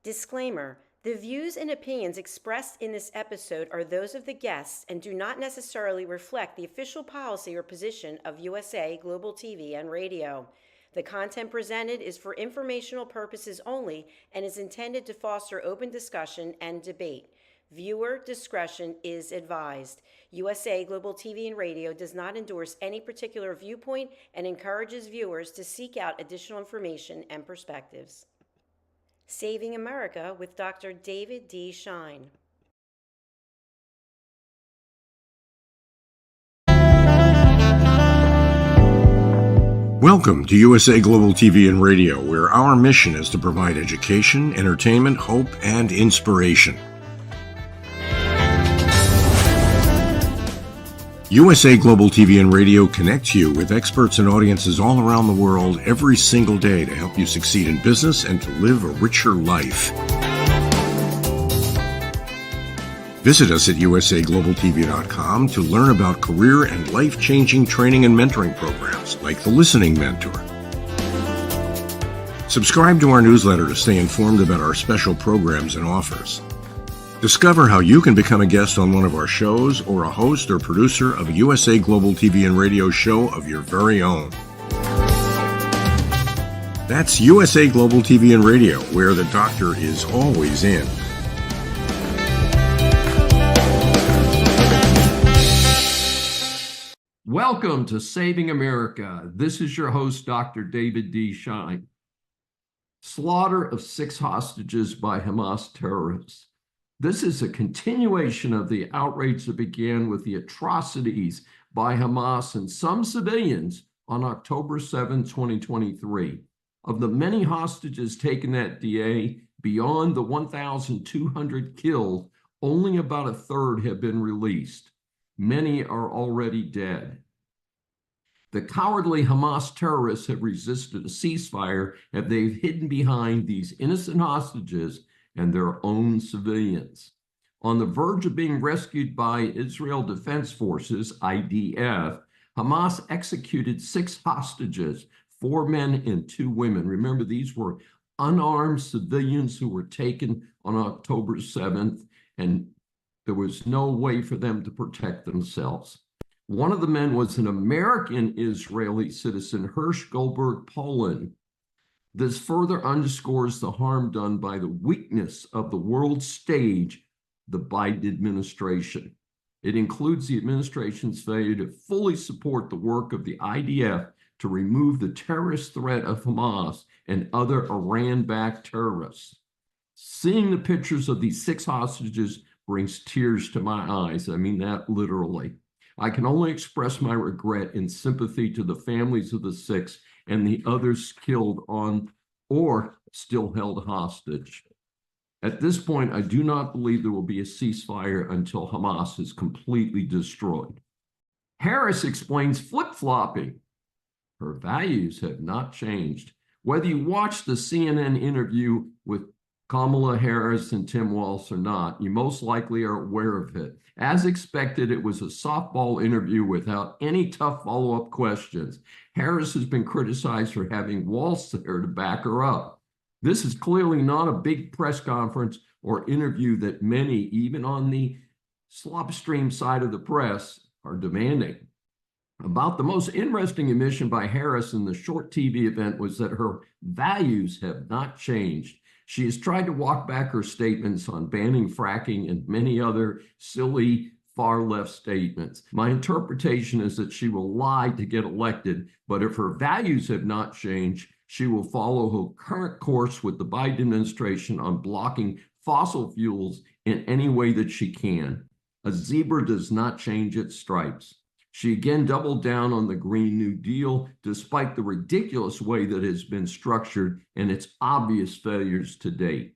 Disclaimer: the views and opinions expressed in this episode are those of the guests and do not necessarily reflect the official policy or position of USA Global TV and Radio. The content presented is for informational purposes only and is intended to foster open discussion and debate. Viewer discretion is advised. USA Global TV and Radio does not endorse any particular viewpoint and encourages viewers to seek out additional information and perspectives. Saving America with Dr. David D. Schein. Welcome to USA Global TV and Radio, where our mission is to provide education, entertainment, hope, and inspiration. USA Global TV and Radio connects you with experts and audiences all around the world every single day to help you succeed in business and to live a richer life. Visit us at usaglobaltv.com to learn about career and life-changing training and mentoring programs like the Listening Mentor. Subscribe to our newsletter to stay informed about our special programs and offers. Discover how you can become a guest on one of our shows or a host or producer of a USA Global TV and Radio show of your very own. That's USA Global TV and Radio, where the doctor is always in. Welcome to Saving America. This is your host, Dr. David D. Schein. Slaughter of 6 hostages by Hamas terrorists. This is a continuation of the outrage that began with the atrocities by Hamas and some civilians on October 7, 2023. Of the many hostages taken that day, beyond the 1,200 killed, only about a third have been released. Many are already dead. The cowardly Hamas terrorists have resisted a ceasefire and they've hidden behind these innocent hostages and their own civilians. On the verge of being rescued by Israel Defense Forces, IDF, Hamas executed 6 hostages, 4 men and 2 women. Remember, these were unarmed civilians who were taken on October 7th, and there was no way for them to protect themselves. One of the men was an American Israeli citizen, Hirsch Goldberg, Poland. This further underscores the harm done by the weakness of the world stage, the Biden administration. It includes the administration's failure to fully support the work of the IDF to remove the terrorist threat of Hamas and other Iran-backed terrorists. Seeing the pictures of these 6 hostages brings tears to my eyes. I mean that literally. I can only express my regret and sympathy to the families of the 6 and the others killed on or still held hostage. At this point, I do not believe there will be a ceasefire until Hamas is completely destroyed. Harris explains flip-flopping. Her values have not changed. Whether you watch the CNN interview with Kamala Harris and Tim Walz or not, you most likely are aware of it. As expected, it was a softball interview without any tough follow-up questions. Harris has been criticized for having Walz there to back her up. This is clearly not a big press conference or interview that many, even on the slopstream side of the press, are demanding. About the most interesting admission by Harris in the short TV event was that her values have not changed. She has tried to walk back her statements on banning fracking and many other silly far-left statements. My interpretation is that she will lie to get elected, but if her values have not changed, she will follow her current course with the Biden administration on blocking fossil fuels in any way that she can. A zebra does not change its stripes. She again doubled down on the Green New Deal, despite the ridiculous way that it has been structured and its obvious failures to date.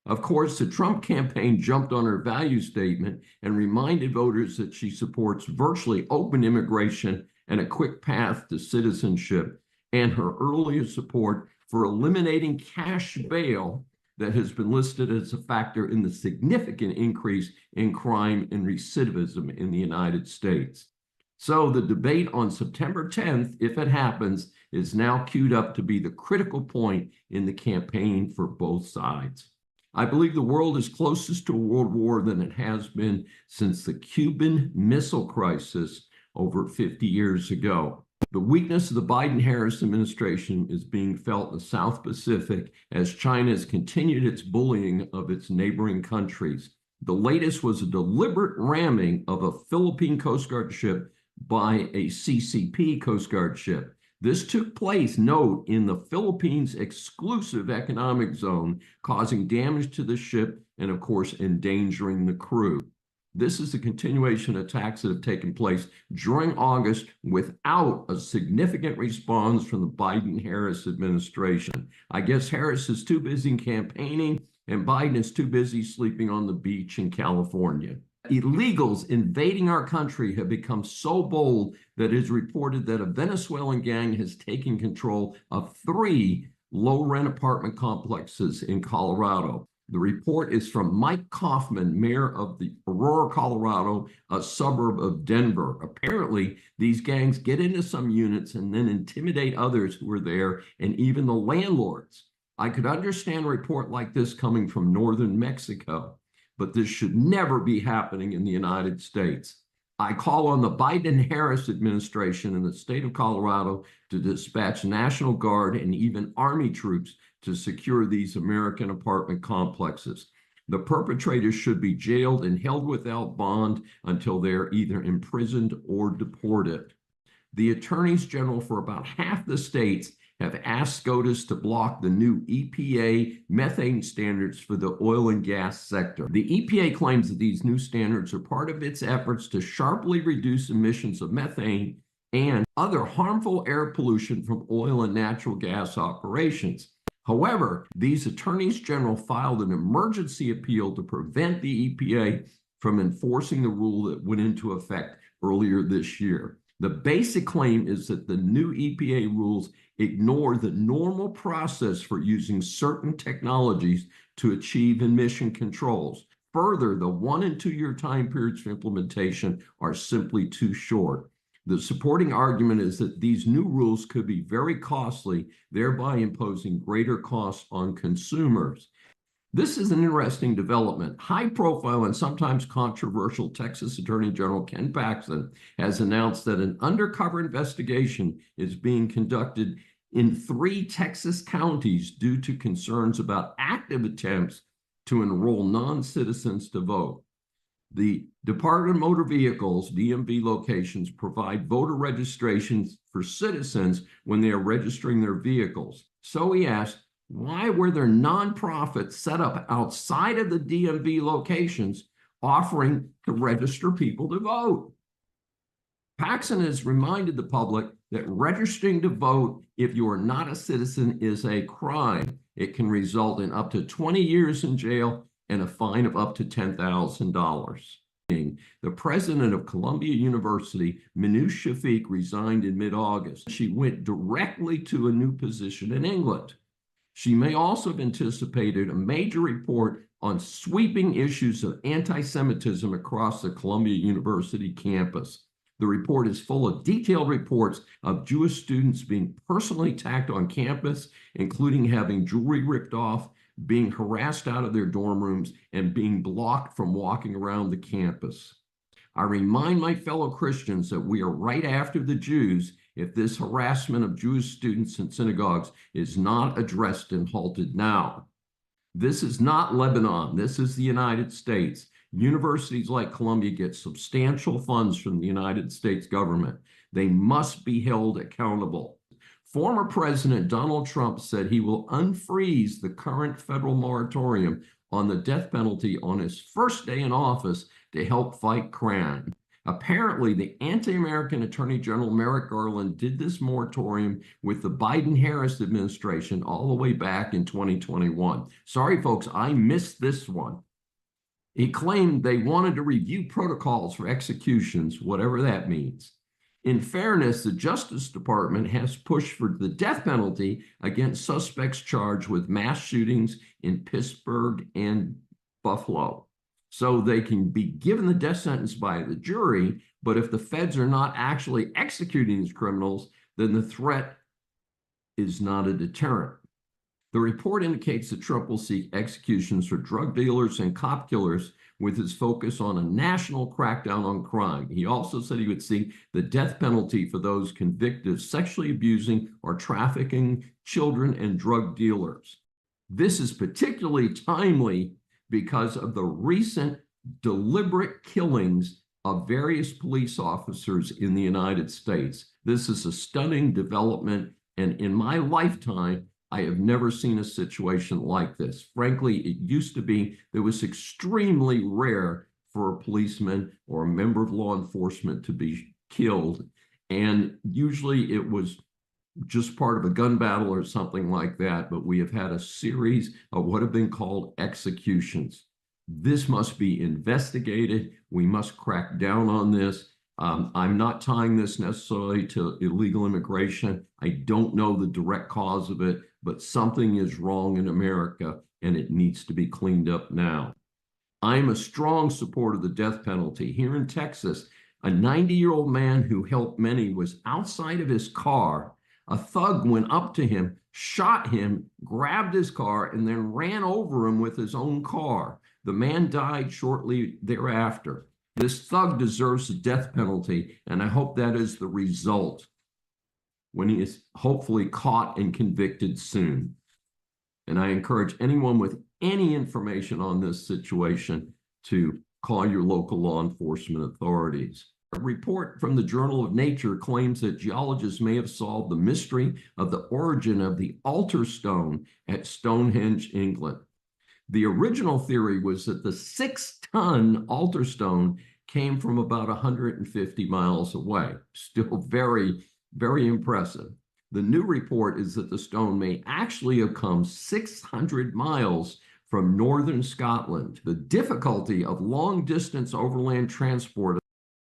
Of course, the Trump campaign jumped on her value statement and reminded voters that she supports virtually open immigration and a quick path to citizenship, and her earlier support for eliminating cash bail that has been listed as a factor in the significant increase in crime and recidivism in the United States. So the debate on September 10th, if it happens, is now queued up to be the critical point in the campaign for both sides. I believe the world is closest to a world war than it has been since the Cuban Missile Crisis over 50 years ago. The weakness of the Biden-Harris administration is being felt in the South Pacific as China has continued its bullying of its neighboring countries. The latest was a deliberate ramming of a Philippine Coast Guard ship by a CCP Coast Guard ship. This took place, note, in the Philippines' exclusive economic zone, causing damage to the ship and, of course, endangering the crew. This is a continuation of attacks that have taken place during August without a significant response from the Biden-Harris administration. I guess Harris is too busy campaigning and Biden is too busy sleeping on the beach in California. Illegals invading our country have become so bold that it is reported that a Venezuelan gang has taken control of 3 low-rent apartment complexes in Colorado. The report is from Mike Kaufman, mayor of the Aurora, Colorado, a suburb of Denver. Apparently, these gangs get into some units and then intimidate others who are there and even the landlords. I could understand a report like this coming from northern Mexico, but this should never be happening in the United States. I call on the Biden-Harris administration in the state of Colorado to dispatch National Guard and even Army troops to secure these American apartment complexes. The perpetrators should be jailed and held without bond until they're either imprisoned or deported. The attorneys general for about half the states have asked SCOTUS to block the new EPA methane standards for the oil and gas sector. The EPA claims that these new standards are part of its efforts to sharply reduce emissions of methane and other harmful air pollution from oil and natural gas operations. However, these attorneys general filed an emergency appeal to prevent the EPA from enforcing the rule that went into effect earlier this year. The basic claim is that the new EPA rules ignore the normal process for using certain technologies to achieve emission controls. Further, the 1- and 2-year time periods for implementation are simply too short. The supporting argument is that these new rules could be very costly, thereby imposing greater costs on consumers. This is an interesting development. High-profile and sometimes controversial Texas Attorney General Ken Paxton has announced that an undercover investigation is being conducted in 3 Texas counties due to concerns about active attempts to enroll non-citizens to vote. The Department of Motor Vehicles, DMV locations, provide voter registrations for citizens when they are registering their vehicles. So he asked, why were there nonprofits set up outside of the DMV locations offering to register people to vote? Paxson has reminded the public that registering to vote if you are not a citizen is a crime. It can result in up to 20 years in jail and a fine of up to $10,000. The president of Columbia University, Minouche Shafik, resigned in mid-August. She went directly to a new position in England. She may also have anticipated a major report on sweeping issues of anti-Semitism across the Columbia University campus. The report is full of detailed reports of Jewish students being personally attacked on campus, including having jewelry ripped off, being harassed out of their dorm rooms, and being blocked from walking around the campus. I remind my fellow Christians that we are right after the Jews if this harassment of Jewish students in synagogues is not addressed and halted now. This is not Lebanon. This is the United States. Universities like Columbia get substantial funds from the United States government. They must be held accountable. Former President Donald Trump said he will unfreeze the current federal moratorium on the death penalty on his first day in office to help fight crime. Apparently, the anti-American Attorney General Merrick Garland did this moratorium with the Biden-Harris administration all the way back in 2021. Sorry, folks, I missed this one. He claimed they wanted to review protocols for executions, whatever that means. In fairness, the Justice Department has pushed for the death penalty against suspects charged with mass shootings in Pittsburgh and Buffalo. So they can be given the death sentence by the jury, but if the feds are not actually executing these criminals, then the threat is not a deterrent. The report indicates that Trump will seek executions for drug dealers and cop killers with his focus on a national crackdown on crime. He also said he would seek the death penalty for those convicted of sexually abusing or trafficking children and drug dealers. This is particularly timely because of the recent deliberate killings of various police officers in the United States. This is a stunning development, and in my lifetime, I have never seen a situation like this. Frankly, it used to be that it was extremely rare for a policeman or a member of law enforcement to be killed, and usually it was just part of a gun battle or something like that, but we have had a series of what have been called executions. This must be investigated. We must crack down on this. I'm not tying this necessarily to illegal immigration. I don't know the direct cause of it, but something is wrong in America and it needs to be cleaned up now. I'm a strong supporter of the death penalty. Here in Texas, a 90-year-old man who helped many was outside of his car. A thug went up to him, shot him, grabbed his car, and then ran over him with his own car. The man died shortly thereafter. This thug deserves the death penalty, and I hope that is the result when he is hopefully caught and convicted soon. And I encourage anyone with any information on this situation to call your local law enforcement authorities. A report from the Journal of Nature claims that geologists may have solved the mystery of the origin of the altar stone at Stonehenge, England. The original theory was that the 6-ton altar stone came from about 150 miles away. Still very, very impressive. The new report is that the stone may actually have come 600 miles from northern Scotland. The difficulty of long-distance overland transport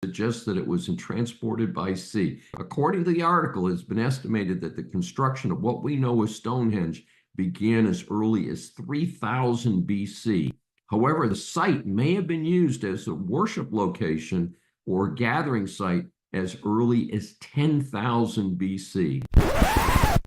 suggests that it was transported by sea. According to the article, it has been estimated that the construction of what we know as Stonehenge began as early as 3000 BC. However, the site may have been used as a worship location or gathering site as early as 10,000 BC.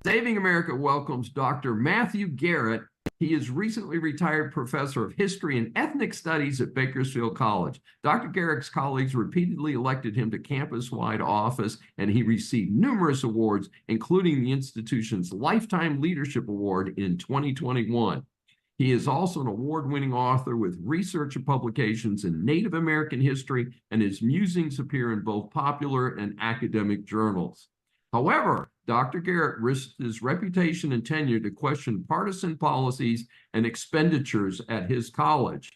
Saving America welcomes Dr. Matthew Garrett. He is recently retired professor of history and ethnic studies at Bakersfield College. Dr. Garrett's colleagues repeatedly elected him to campus-wide office, and he received numerous awards, including the institution's Lifetime Leadership Award in 2021. He is also an award-winning author with research and publications in Native American history, and his musings appear in both popular and academic journals. However, Dr. Garrett risked his reputation and tenure to question partisan policies and expenditures at his college.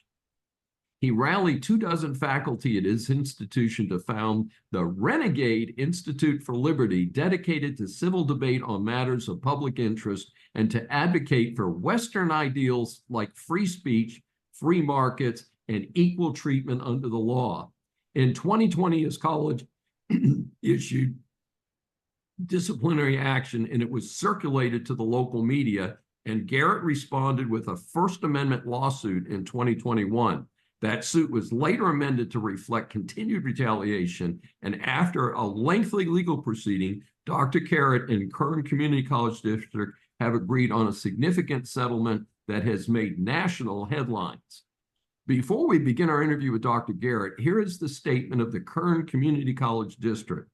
He rallied 24 faculty at his institution to found the Renegade Institute for Liberty, dedicated to civil debate on matters of public interest and to advocate for Western ideals like free speech, free markets, and equal treatment under the law. In 2020, his college issued disciplinary action, and it was circulated to the local media, and Garrett responded with a First Amendment lawsuit in 2021. That suit was later amended to reflect continued retaliation, and after a lengthy legal proceeding, Dr. Garrett and Kern Community College District have agreed on a significant settlement that has made national headlines. Before we begin our interview with Dr. Garrett, here is the statement of the Kern Community College District.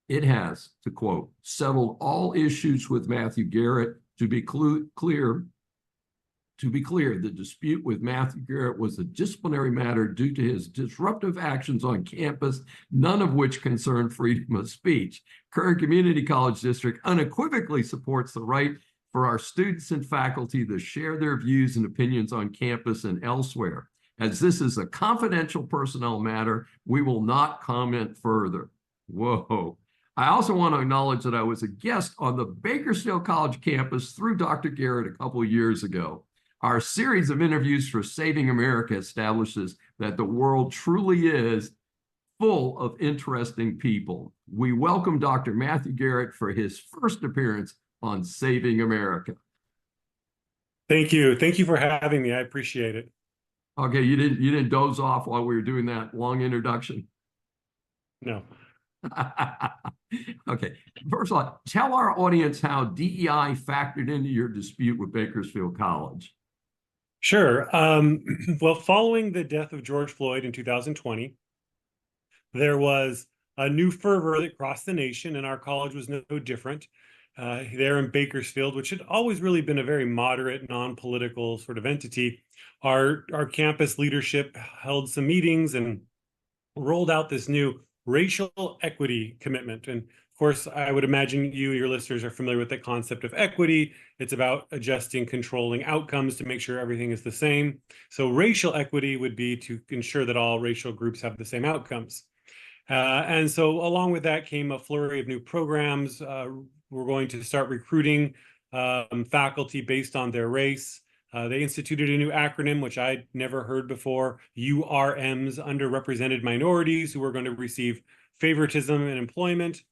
It has, to quote, settled all issues with Matthew Garrett. To be clear, the dispute with Matthew Garrett was a disciplinary matter due to his disruptive actions on campus, none of which concerned freedom of speech. Kern Community College District unequivocally supports the right for our students and faculty to share their views and opinions on campus and elsewhere. As this is a confidential personnel matter, we will not comment further. Whoa. I also want to acknowledge that I was a guest on the Bakersfield College campus through Dr. Garrett a couple of years ago. Our series of interviews for Saving America establishes that the world truly is full of interesting people. We welcome Dr. Matthew Garrett for his first appearance on Saving America. Thank you. Thank you for having me. I appreciate it. Okay, you didn't doze off while we were doing that long introduction? No. Okay. First of all, tell our audience how DEI factored into your dispute with Bakersfield College. Sure. Well, following the death of George Floyd in 2020, there was a new fervor that crossed the nation, and our college was no different. There in Bakersfield, which had always really been a very moderate, non-political sort of entity, our campus leadership held some meetings and rolled out this new racial equity commitment. And of course, I would imagine your listeners are familiar with the concept of equity. It's about adjusting, controlling outcomes to make sure everything is the same. So racial equity would be to ensure that all racial groups have the same outcomes. And so along with that came a flurry of new programs. We're going to start recruiting faculty based on their race. They instituted a new acronym, which I'd never heard before, URMs, underrepresented minorities, who are going to receive favoritism in employment.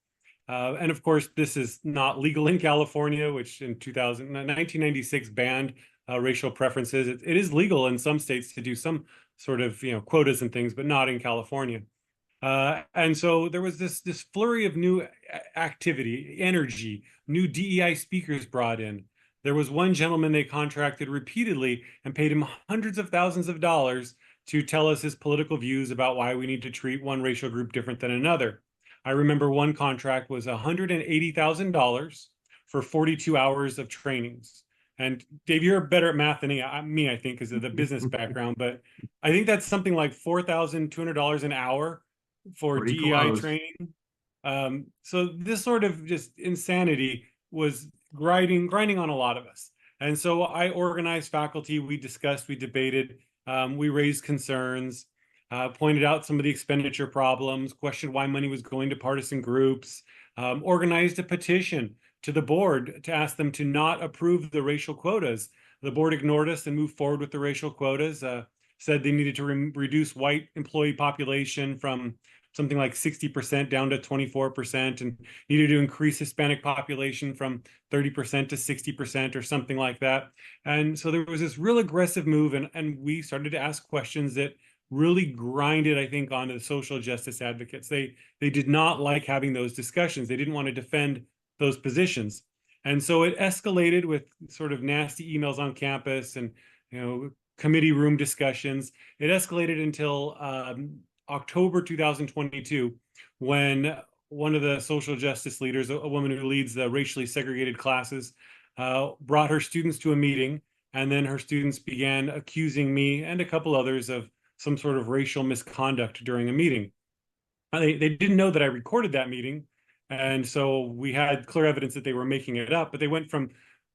And of course, this is not legal in California, which in 1996 banned racial preferences. It is legal in some states to do some sort of quotas and things, but not in California. And so there was this flurry of new activity, energy, new DEI speakers brought in. There was one gentleman they contracted repeatedly and paid him hundreds of thousands of dollars to tell us his political views about why we need to treat one racial group different than another. I remember one contract was $180,000 for 42 hours of trainings. And Dave, you're better at math than me, I think, because of the business background. But I think that's something like $4,200 an hour for Pretty DEI close. training. So this sort of just insanity was grinding on a lot of us. And so I organized faculty, we discussed, we debated, we raised concerns, pointed out some of the expenditure problems, questioned why money was going to partisan groups, organized a petition to the board to ask them to not approve the racial quotas. The board ignored us and moved forward with the racial quotas, said they needed to reduce white employee population from something like 60% down to 24%, and needed to increase Hispanic population from 30% to 60% or something like that. And so there was this real aggressive move, and we started to ask questions that really grinded, I think, onto the social justice advocates. They did not like having those discussions. They didn't want to defend those positions. And so it escalated with sort of nasty emails on campus and committee room discussions. It escalated until October 2022, when one of the social justice leaders, a woman who leads the racially segregated classes, brought her students to a meeting, and then her students began accusing me and a couple others of some sort of racial misconduct during a meeting. They didn't know that I recorded that meeting, and so we had clear evidence that they were making it up, but they went from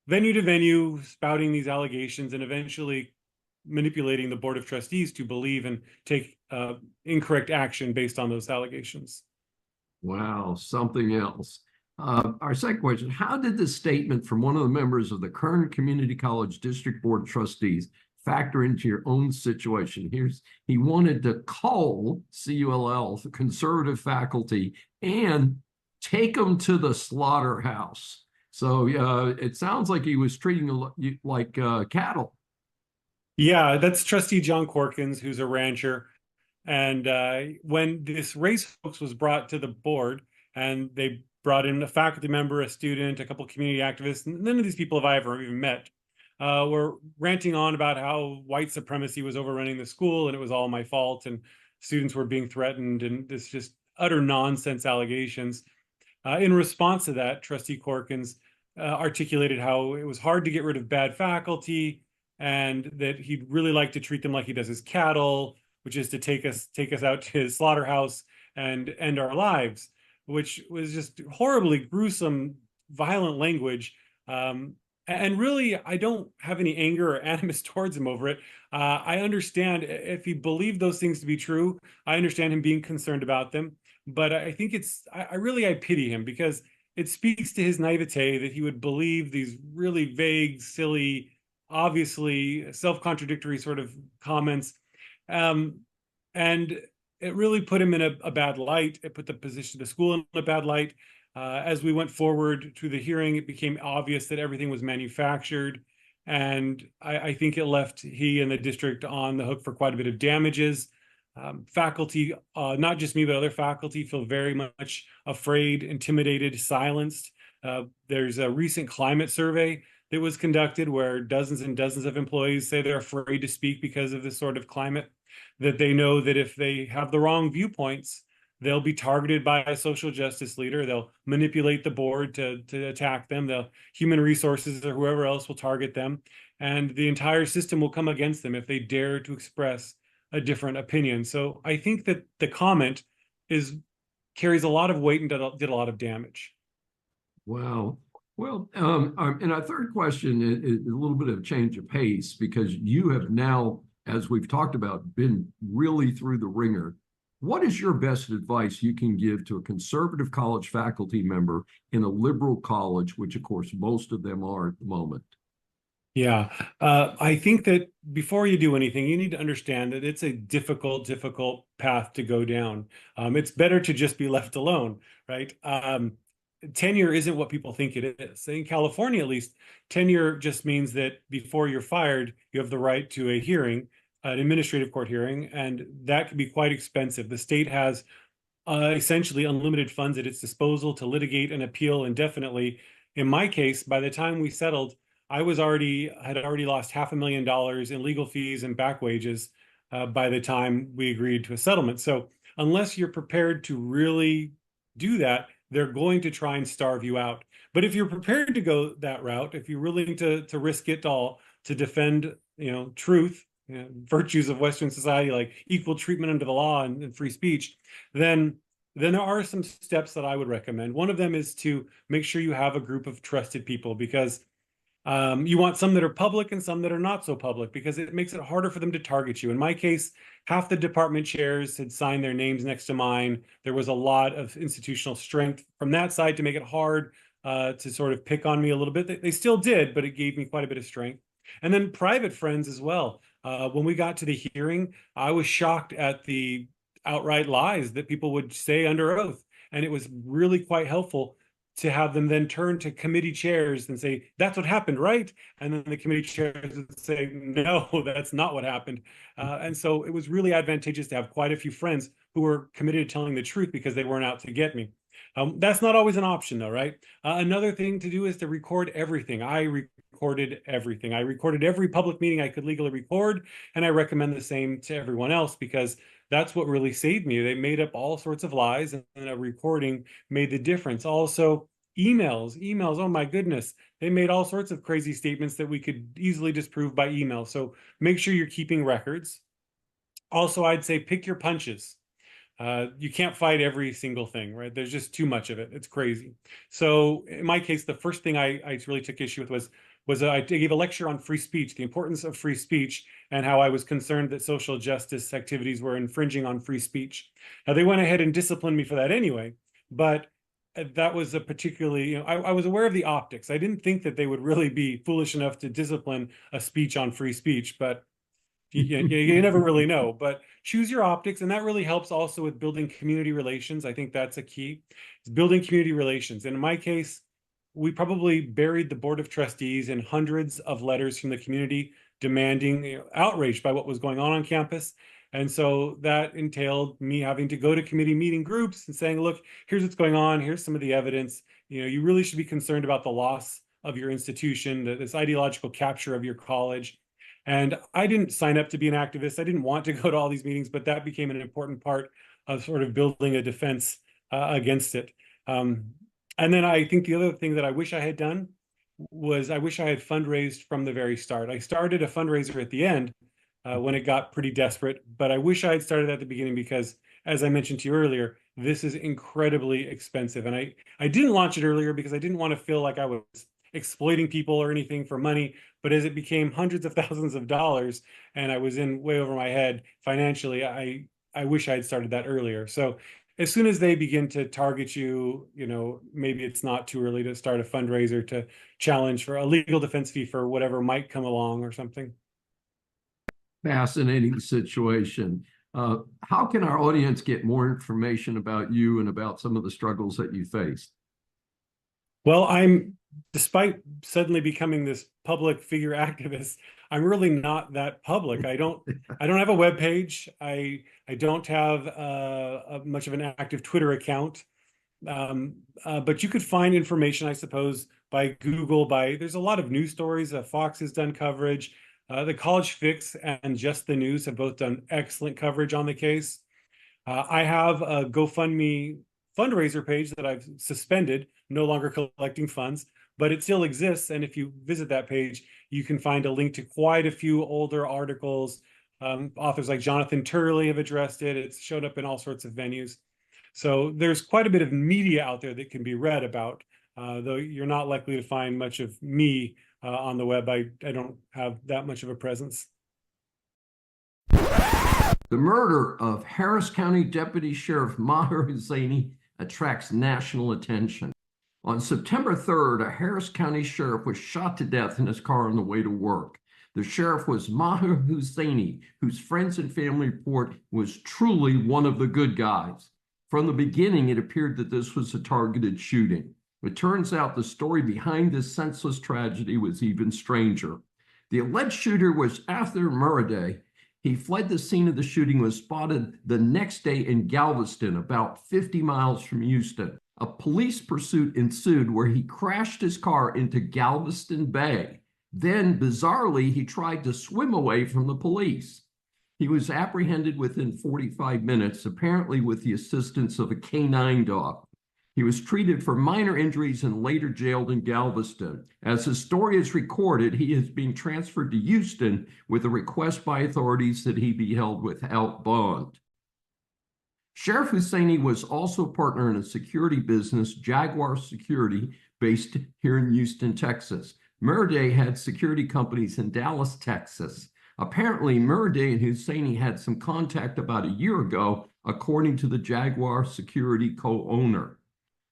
venue to venue spouting these allegations and eventually manipulating the Board of Trustees to believe and take incorrect action based on those allegations. Wow, something else. Our second question, how did the statement from one of the members of the Kern Community College District Board of Trustees factor into your own situation? He wanted to cull, C-U-L-L, the conservative faculty and take them to the slaughterhouse. So it sounds like he was treating you like cattle. Yeah, that's Trustee John Corkins, who's a rancher. And when this race hoax was brought to the board, and they brought in a faculty member, a student, a couple of community activists, none of these people have I ever even met, were ranting on about how white supremacy was overrunning the school and it was all my fault and students were being threatened and this just utter nonsense allegations. In response to that, Trustee Corkins articulated how it was hard to get rid of bad faculty and that he'd really like to treat them like he does his cattle, which is to take us out to his slaughterhouse and end our lives, which was just horribly gruesome, violent language. And really, I don't have any anger or animus towards him over it. I understand if he believed those things to be true, I understand him being concerned about them. But I think I pity him because it speaks to his naivete that he would believe these really vague, silly, obviously self-contradictory sort of comments. And it really put him in a bad light. It put the position of the school in a bad light. As we went forward to the hearing, it became obvious that everything was manufactured. And I think it left he and the district on the hook for quite a bit of damages. Faculty, not just me, but other faculty feel very much afraid, intimidated, silenced. There's a recent climate survey that was conducted where dozens and dozens of employees say they're afraid to speak because of this sort of climate, that they know that if they have the wrong viewpoints, they'll be targeted by a social justice leader. They'll manipulate the board to attack them. The human resources or whoever else will target them. And the entire system will come against them if they dare to express a different opinion. So I think that the comment carries a lot of weight and did a lot of damage. Wow. Well, and our third question is a little bit of change of pace, because you have now, as we've talked about, been really through the ringer. What is your best advice you can give to a conservative college faculty member in a liberal college, which of course most of them are at the moment? Yeah, I think that before you do anything, you need to understand that it's a difficult path to go down. It's better to just be left alone, right? Tenure isn't what people think it is. In California, at least, tenure just means that before you're fired, you have the right to a hearing, an administrative court hearing, and that can be quite expensive. The state has essentially unlimited funds at its disposal to litigate and appeal indefinitely. In my case, by the time we settled, I had already lost $500,000 in legal fees and back wages by the time we agreed to a settlement. So unless you're prepared to really do that, they're going to try and starve you out. But if you're prepared to go that route, if you're willing to risk it all to defend, truth, virtues of Western society, like equal treatment under the law and free speech, then there are some steps that I would recommend. One of them is to make sure you have a group of trusted people, because you want some that are public and some that are not so public, because it makes it harder for them to target you. In my case, half the department chairs had signed their names next to mine. There was a lot of institutional strength from that side to make it hard to sort of pick on me a little bit. They still did, but it gave me quite a bit of strength. And then private friends as well. When we got to the hearing, I was shocked at the outright lies that people would say under oath. And it was really quite helpful to have them then turn to committee chairs and say, that's what happened, right? And then the committee chairs would say, no, that's not what happened. And so it was really advantageous to have quite a few friends who were committed to telling the truth because they weren't out to get me. That's not always an option though, right? Another thing to do is to record everything. I recorded everything. I recorded every public meeting I could legally record, and I recommend the same to everyone else, because that's what really saved me. They made up all sorts of lies, and a recording made the difference. Also, emails, oh my goodness. They made all sorts of crazy statements that we could easily disprove by email. So make sure you're keeping records. Also, I'd say pick your punches. You can't fight every single thing, right? There's just too much of it. It's crazy. So in my case, the first thing I really took issue with was I gave a lecture on free speech, the importance of free speech, and how I was concerned that social justice activities were infringing on free speech. Now, they went ahead and disciplined me for that anyway, but that was a particularly, I was aware of the optics. I didn't think that they would really be foolish enough to discipline a speech on free speech, but you never really know. But choose your optics, and that really helps also with building community relations. I think that's a key. It's building community relations. And in my case, we probably buried the Board of Trustees in hundreds of letters from the community demanding, outraged by what was going on campus. And so that entailed me having to go to committee meeting groups and saying, look, here's what's going on. Here's some of the evidence. You really should be concerned about the loss of your institution, this ideological capture of your college. And I didn't sign up to be an activist. I didn't want to go to all these meetings, but that became an important part of sort of building a defense against it. And then I think the other thing that I wish I had done was I wish I had fundraised from the very start. I started a fundraiser at the end when it got pretty desperate, but I wish I had started at the beginning, because, as I mentioned to you earlier, this is incredibly expensive. And I didn't launch it earlier because I didn't want to feel like I was exploiting people or anything for money. But as it became hundreds of thousands of dollars and I was in way over my head financially, I wish I had started that earlier. So as soon as they begin to target you, maybe it's not too early to start a fundraiser to challenge for a legal defense fee for whatever might come along or something. Fascinating situation. How can our audience get more information about you and about some of the struggles that you faced? Well, despite suddenly becoming this public figure activist, I'm really not that public. I don't have a web page. I don't have much of an active Twitter account. But you could find information, I suppose, by Google. There's a lot of news stories. Fox has done coverage. The College Fix and Just the News have both done excellent coverage on the case. I have a GoFundMe fundraiser page that I've suspended, no longer collecting funds, but it still exists. And if you visit that page, you can find a link to quite a few older articles. Authors like Jonathan Turley have addressed it. It's showed up in all sorts of venues. So there's quite a bit of media out there that can be read about, though you're not likely to find much of me on the web. I don't have that much of a presence. The murder of Harris County Deputy Sheriff Maher Husseini attracts national attention. On September 3rd, a Harris County sheriff was shot to death in his car on the way to work. The sheriff was Maher Husseini, whose friends and family report was truly one of the good guys. From the beginning, it appeared that this was a targeted shooting. It turns out the story behind this senseless tragedy was even stranger. The alleged shooter was Arthur Muraday. He fled the scene of the shooting, was spotted the next day in Galveston, about 50 miles from Houston. A police pursuit ensued where he crashed his car into Galveston Bay. Then, bizarrely, he tried to swim away from the police. He was apprehended within 45 minutes, apparently with the assistance of a canine dog. He was treated for minor injuries and later jailed in Galveston. As his story is recorded, he is being transferred to Houston with a request by authorities that he be held without bond. Sheriff Husseini was also a partner in a security business, Jaguar Security, based here in Houston, Texas. Muraday had security companies in Dallas, Texas. Apparently, Muraday and Husseini had some contact about a year ago, according to the Jaguar Security co-owner.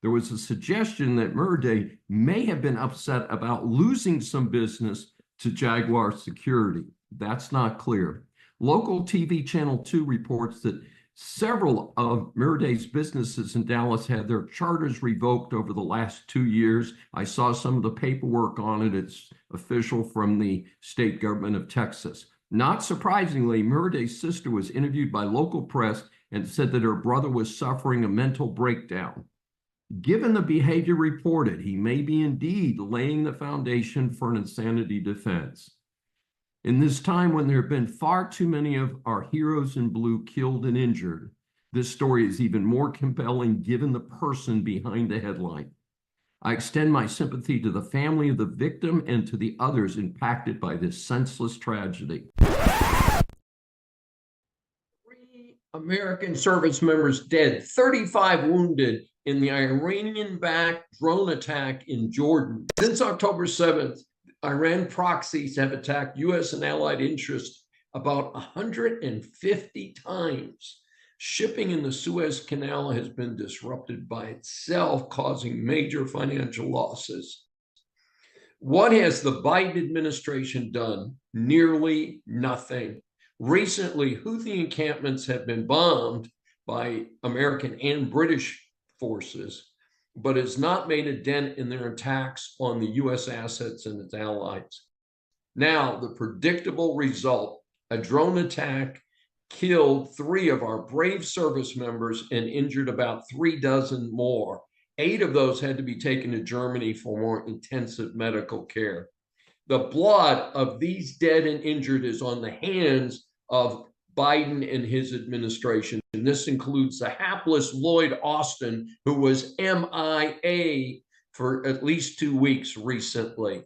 There was a suggestion that Muraday may have been upset about losing some business to Jaguar Security. That's not clear. Local TV Channel 2 reports that several of Muraday's businesses in Dallas had their charters revoked over the last 2 years. I saw some of the paperwork on it. It's official from the state government of Texas. Not surprisingly, Muraday's sister was interviewed by local press and said that her brother was suffering a mental breakdown. Given the behavior reported, he may be indeed laying the foundation for an insanity defense. In this time when there have been far too many of our heroes in blue killed and injured, this story is even more compelling given the person behind the headline. I extend my sympathy to the family of the victim and to the others impacted by this senseless tragedy. 3 American service members dead, 35 wounded in the Iranian-backed drone attack in Jordan. Since October 7th, Iran proxies have attacked U.S. and allied interests about 150 times. Shipping in the Suez Canal has been disrupted by itself, causing major financial losses. What has the Biden administration done? Nearly nothing. Recently, Houthi encampments have been bombed by American and British forces, but has not made a dent in their attacks on the U.S. assets and its allies. Now, the predictable result, a drone attack killed 3 of our brave service members and injured about 36 more. 8 of those had to be taken to Germany for more intensive medical care. The blood of these dead and injured is on the hands of Biden and his administration. And this includes the hapless Lloyd Austin, who was MIA for at least 2 weeks recently.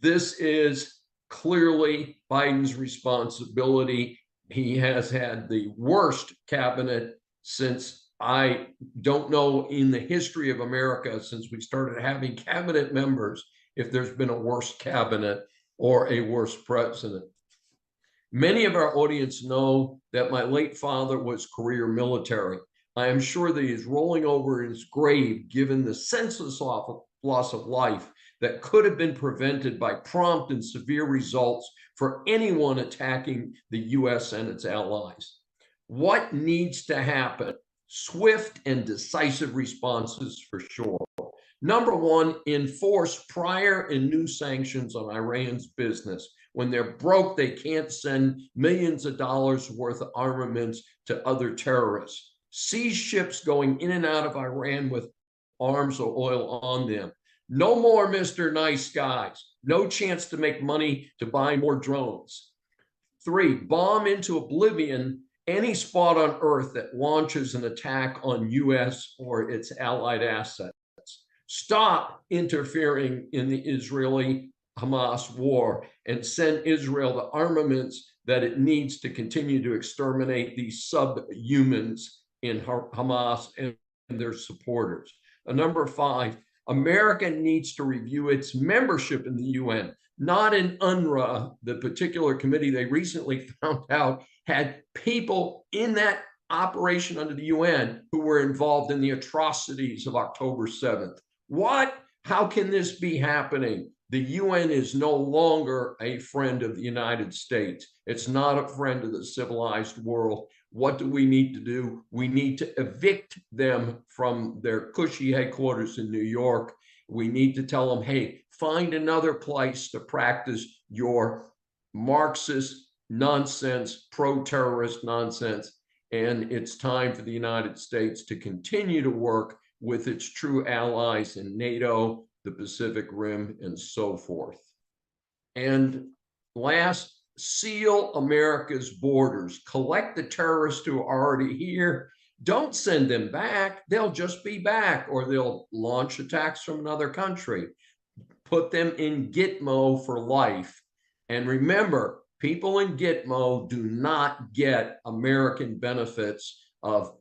This is clearly Biden's responsibility. He has had the worst cabinet since, I don't know, in the history of America, since we started having cabinet members, if there's been a worse cabinet or a worse president. Many of our audience know that my late father was career military. I am sure that he is rolling over in his grave given the senseless loss of life that could have been prevented by prompt and severe results for anyone attacking the U.S. and its allies. What needs to happen? Swift and decisive responses for sure. Number one, enforce prior and new sanctions on Iran's business. When they're broke, they can't send millions of dollars worth of armaments to other terrorists. Seize ships going in and out of Iran with arms or oil on them. No more Mr. Nice Guys. No chance to make money to buy more drones. 3, bomb into oblivion any spot on Earth that launches an attack on U.S. or its allied assets. Stop interfering in the Israeli-Hamas war and send Israel the armaments that it needs to continue to exterminate these subhumans in Hamas and their supporters. Number 5, America needs to review its membership in the UN, not in UNRWA, the particular committee they recently found out had people in that operation under the UN who were involved in the atrocities of October 7th. What? How can this be happening? The UN is no longer a friend of the United States. It's not a friend of the civilized world. What do we need to do? We need to evict them from their cushy headquarters in New York. We need to tell them, hey, find another place to practice your Marxist nonsense, pro-terrorist nonsense. And it's time for the United States to continue to work with its true allies in NATO, the Pacific Rim, and so forth. And last, seal America's borders. Collect the terrorists who are already here. Don't send them back. They'll just be back, or they'll launch attacks from another country. Put them in Gitmo for life. And remember, people in Gitmo do not get American benefits of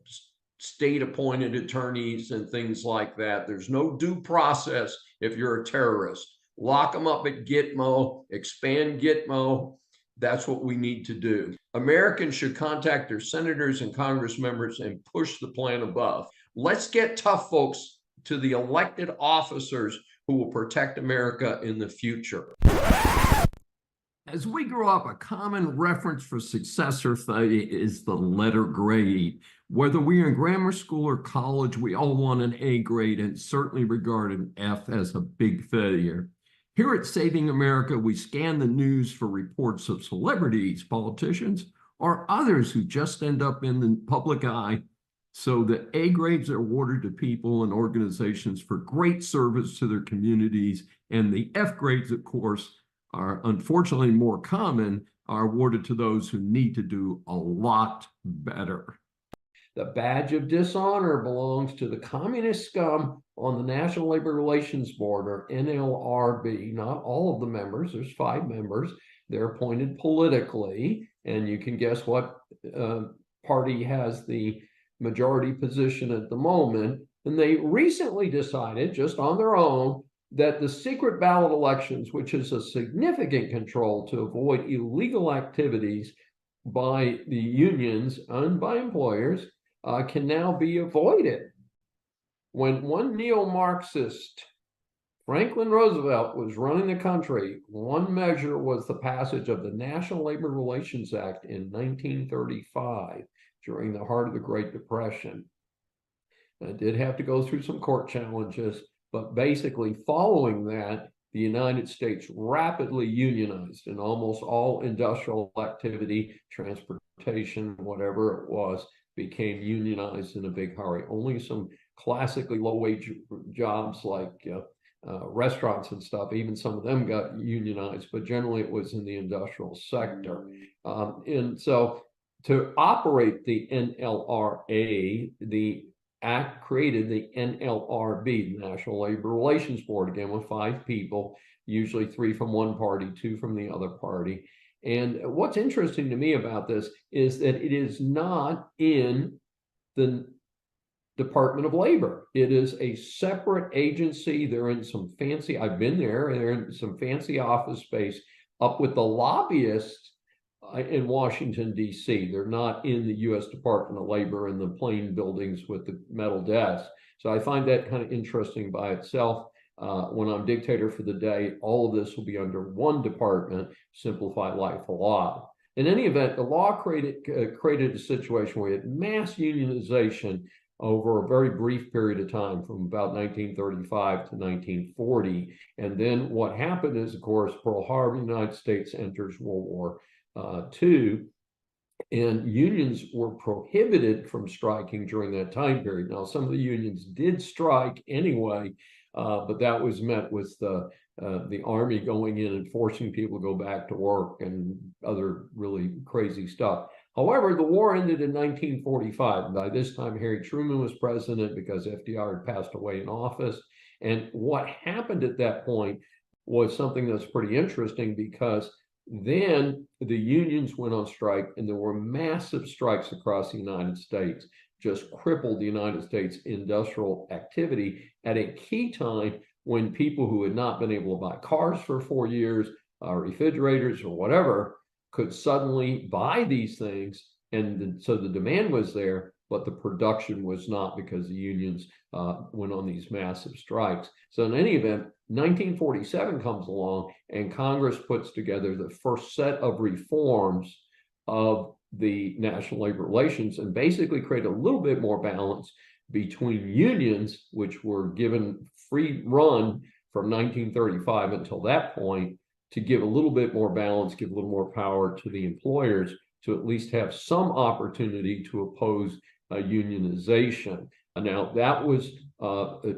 state-appointed attorneys and things like that. There's no due process if you're a terrorist. Lock them up at Gitmo, expand Gitmo. That's what we need to do. Americans should contact their senators and Congress members and push the plan above. Let's get tough folks to the elected officers who will protect America in the future. As we grow up, a common reference for success or failure is the letter grade. Whether we're in grammar school or college, we all want an A grade and certainly regard an F as a big failure. Here at Saving America, we scan the news for reports of celebrities, politicians, or others who just end up in the public eye. So the A grades are awarded to people and organizations for great service to their communities, and the F grades, of course, are unfortunately more common, are awarded to those who need to do a lot better. The badge of dishonor belongs to the communist scum on the National Labor Relations Board, or NLRB. Not all of the members, there's 5 members. They're appointed politically, and you can guess what party has the majority position at the moment. And they recently decided, just on their own, that the secret ballot elections, which is a significant control to avoid illegal activities by the unions and by employers, can now be avoided. When one neo-Marxist, Franklin Roosevelt, was running the country, one measure was the passage of the National Labor Relations Act in 1935 during the heart of the Great Depression. It did have to go through some court challenges, but basically following that, the United States rapidly unionized, and almost all industrial activity, transportation, whatever it was, became unionized in a big hurry. Only some classically low-wage jobs like restaurants and stuff, even some of them got unionized, but generally it was in the industrial sector. And so to operate the NLRA, the Act created the NLRB, the National Labor Relations Board, again with 5 people, usually 3 from one party, 2 from the other party. And what's interesting to me about this is that it is not in the Department of Labor. It is a separate agency. They're in some fancy, I've been there, they're in some fancy office space up with the lobbyists in Washington, D.C. They're not in the U.S. Department of Labor in the plain buildings with the metal desks. So I find that kind of interesting by itself. When I'm dictator for the day, all of this will be under one department, simplify life a lot. In any event, the law created a situation where you had mass unionization over a very brief period of time from about 1935 to 1940. And then what happened is, of course, Pearl Harbor, the United States enters World War II, and unions were prohibited from striking during that time period. Now, some of the unions did strike anyway, but that was met with the Army going in and forcing people to go back to work and other really crazy stuff. However, the war ended in 1945. By this time, Harry Truman was president because FDR had passed away in office. And what happened at that point was something that's pretty interesting, because then the unions went on strike, and there were massive strikes across the United States, just crippled the United States industrial activity at a key time when people who had not been able to buy cars for 4 years, refrigerators or whatever, could suddenly buy these things. And so the demand was there, but the production was not, because the unions went on these massive strikes. So in any event, 1947 comes along, and Congress puts together the first set of reforms of the National Labor Relations, and basically create a little bit more balance between unions, which were given free run from 1935 until that point, to give a little bit more balance, give a little more power to the employers to at least have some opportunity to oppose unionization. Now, that was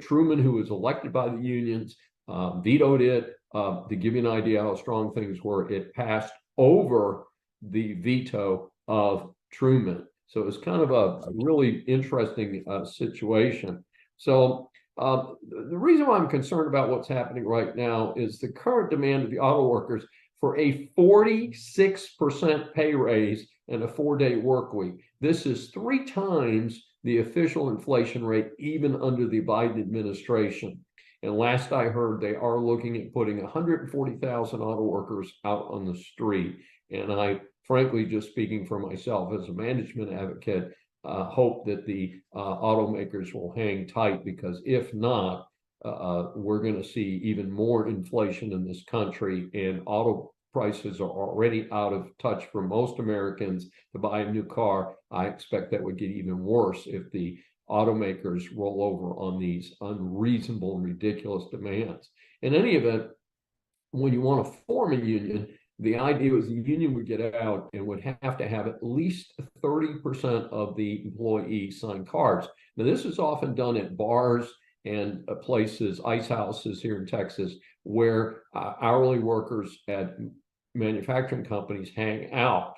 Truman, who was elected by the unions, vetoed it. To give you an idea how strong things were, it passed over the veto of Truman. So it was kind of a really interesting situation. So the reason why I'm concerned about what's happening right now is the current demand of the auto workers for a 46% pay raise and a 4-day work week. This is 3 times the official inflation rate, even under the Biden administration. And last I heard, they are looking at putting 140,000 auto workers out on the street. And I, frankly, just speaking for myself as a management advocate, hope that the automakers will hang tight, because if not, we're going to see even more inflation in this country, and auto prices are already out of touch for most Americans to buy a new car. I expect that would get even worse if the automakers roll over on these unreasonable and ridiculous demands. In any event, when you want to form a union, the idea was the union would get out and would have to have at least 30% of the employees sign cards. Now, this is often done at bars and places, ice houses here in Texas, where hourly workers at manufacturing companies hang out.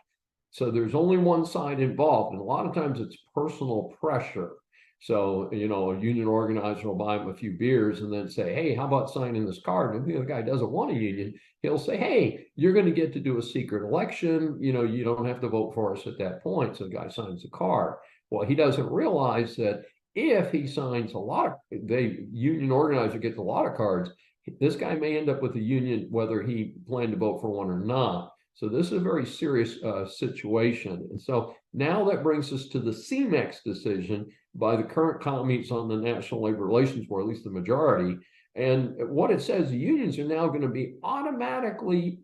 So there's only one side involved, and a lot of times it's personal pressure. So, you know, a union organizer will buy them a few beers and then say, hey, how about signing this card? And if the other guy doesn't want a union, he'll say, hey, you're going to get to do a secret election. You know, you don't have to vote for us at that point. So the guy signs the card. Well, he doesn't realize that if he signs a lot of, the union organizer gets a lot of cards, this guy may end up with a union whether he planned to vote for one or not. So this is a very serious situation. And so now that brings us to the CMEX decision by the current commies on the National Labor Relations Board, at least the majority. And what it says, the unions are now going to be automatically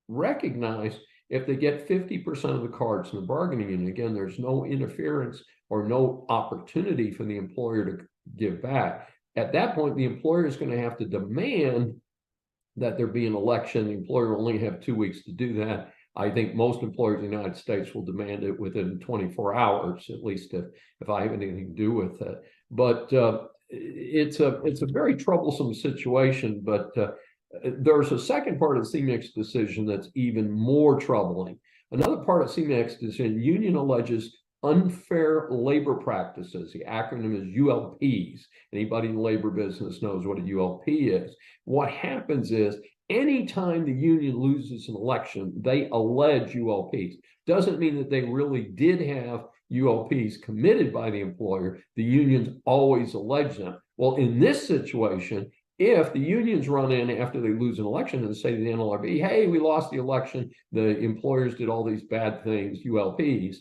recognized if they get 50% of the cards in the bargaining unit. Again, there's no interference or no opportunity for the employer to give back. At that point, the employer is going to have to demand that there be an election. The employer will only have 2 weeks to do that. I think most employers in the United States will demand it within 24 hours, at least if I have anything to do with it. But it's a very troublesome situation. But there's a second part of the CMEX decision that's even more troubling. Another part of CMEX decision, union alleges unfair labor practices. The acronym is ULPs. Anybody in the labor business knows what a ULP is. What happens is anytime the union loses an election, they allege ULPs. Doesn't mean that they really did have ULPs committed by the employer. The unions always allege them. Well, in this situation, if the unions run in after they lose an election and say to the NLRB, hey, we lost the election, the employers did all these bad things, ULPs,